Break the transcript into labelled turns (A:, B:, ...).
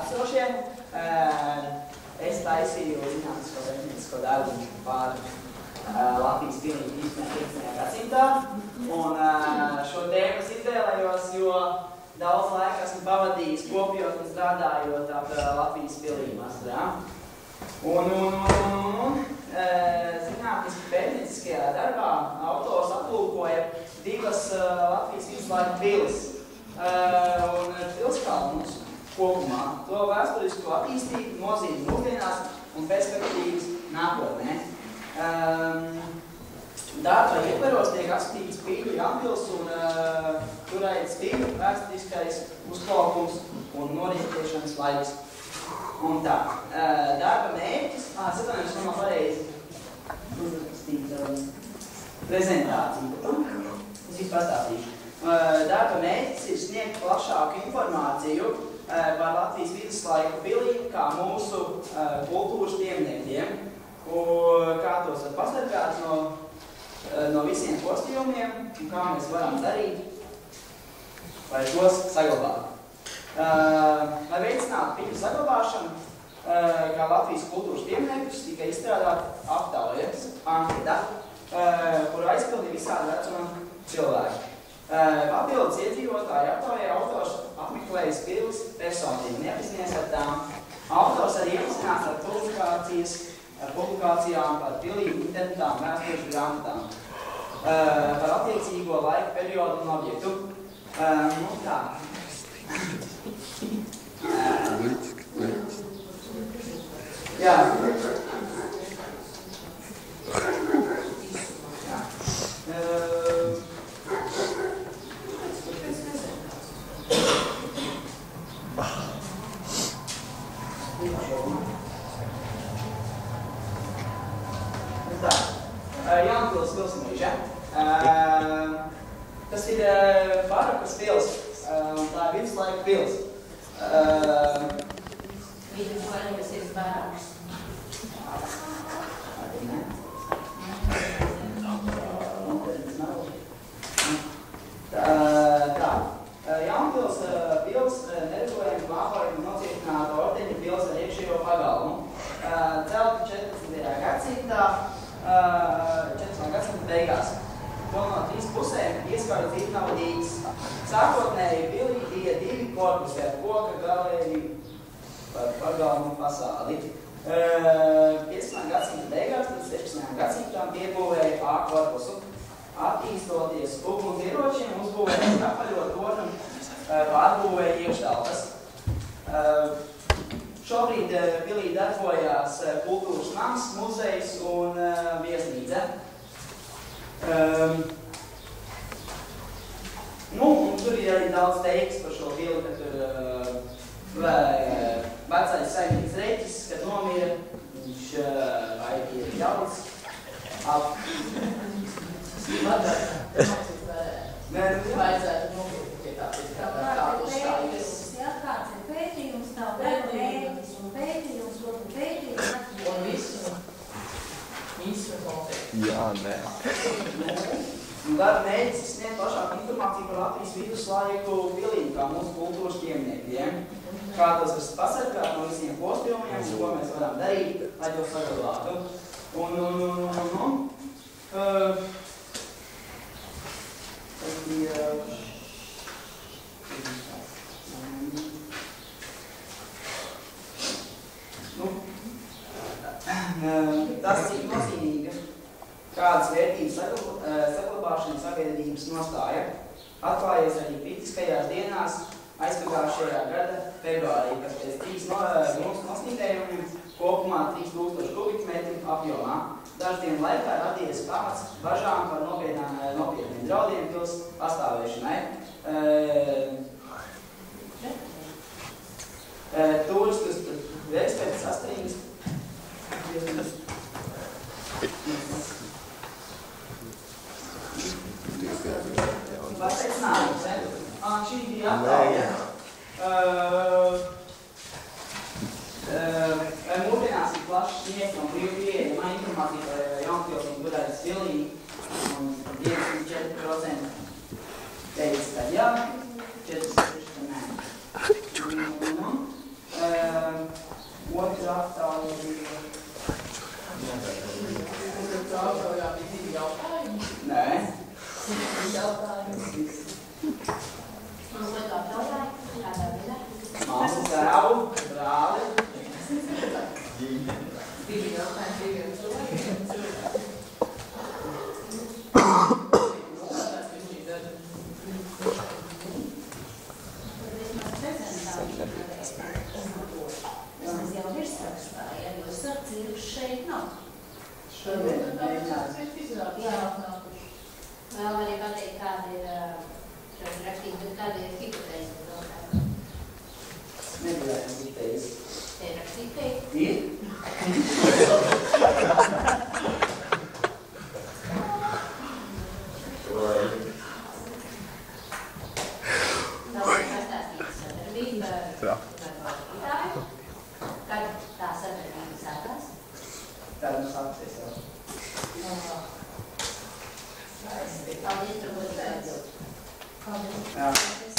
A: atcerošie. Es taisīju zinātnisko darbu par Latvijas pilību 15. gadsimtā. Un šo tēmu es izvēlējos, jo daudz laika esmu pavadījis kopjot un strādājot ap Latvijas pilībās. Zinātniski pētnieciskajā darbā autors aplūkoja divas Latvijas viduslaiku pilis un pilskalnus kopumā, to vēsturisko attīstību, nozīmi mūsdienās un perspektīvas nākotnē. Darba ietveros tiek apskatīts Pīļu Jaunpils un Turaidas Pīļu vēsturiskais uzplaukums un norientēšanas laiks. Un tā, darba mērķis, satvainojos, man pareizi uzrakstīt prezentāciju. Es visu pastāstīšu. Darba mērķis ir sniegt plašāku informāciju par Latvijas viduslaiku pilīm kā mūsu kultūras pieminekļiem, kā tos var pasargāt no visiem postījumiem un kā mēs varam darīt, lai tos saglabātu. Lai veicinātu piļu saglabāšanu, kā Latvijas kultūras pieminekļus, tika izstrādāta aptaujas anketa, kuru aizpildīja visādi vecuma cilvēki. Papildus iedzīvotāju aptaujā autors apmeklējas pilis personīgi, neapzinies ar tām. Autors arī iepazinās ar publikācijām par pilību internetām, vēstures grāmatām, par attiecīgo laika periodu un objektu. Tā. Jā. Jaunpils pilsmīža. Tas ir Barakas pils, un tā ir viduslaiku pils.
B: Viduslaikas ir Barakas.
A: Jaunpils pils neregulējumi klāpojumi nocietināta ordeņa pils ar iekšējo pagalmu. Celta 14. gadsimtā, 14. gadsimta beigās. To no 3 pusēm ieskauja Zītnavu dīķis. Sākotnēji pilī bija 2 korpusi ar koka galēju par pagalmu fasādi. 15. gadsimta beigās, tad 16. gadsimtām piebūvēja A korpusu. Attīstoties ugunsieročiem, uzbūvēja kapaļot tornu, pārbūvēja iekštelpas. Šobrīd pilī darbojās kultūras nams, muzejs un viesnīca. Un tur ir arī daudz teiks par šo pili, ka tur vecais saimnieks Reķis, kad nomira, viņš ir jauts ap...
B: Vajadzētu nomirt pie tādu uzstājies.
C: Jā, kāds ir pētījums, tā mērķis un pētījums, un pētījums.
B: Un visu noteikti.
D: Jā, nē.
A: Darba mērķis ir sniegt plašāku informāciju par Latvijas viduslaiku pilīm, kā mūsu kultūras pieminekļiem. Kā tos var pasargāt no visiem postījumiem, ko mēs varam darīt, lai to saglabātu. Tas bija... Tas cik nozīmīga, kādas vērtības saglabāšana sabiedrības nostāja, atklājies arī kritiskajās dienās aizpagājušajā gada februārī, kas pēc 3 nosnīdējumiem kopumā 3000 kubikmetru apjomā. Dažu dienu laikā radies pamats bažām par nopietniem draudiem pils pastāvēšanai. Turistus eksperti sastrīgas. Pārteicinājums, šī bija aptauja. Mūsdienās ir plašs sniegts un brīvi pieejama informācija par Jaunpils un Turaidas pilī, un 94% teica, ka jā, 46% nē.
C: Tas jau ir sarakstā, ja, jo sarcīrus šeit nav.
A: Šodien
C: Vēl arī pateikt, kāda ir rakstīt, bet kāda ir hipotēze.
A: Nebijājām hipotēzi.
C: Te ir rakstīt?
A: Ir?
C: Kad tā sadarbība sākās?
A: Tā mums sāksies jau.
C: Paldies, par ko tu atbild.
A: Jā.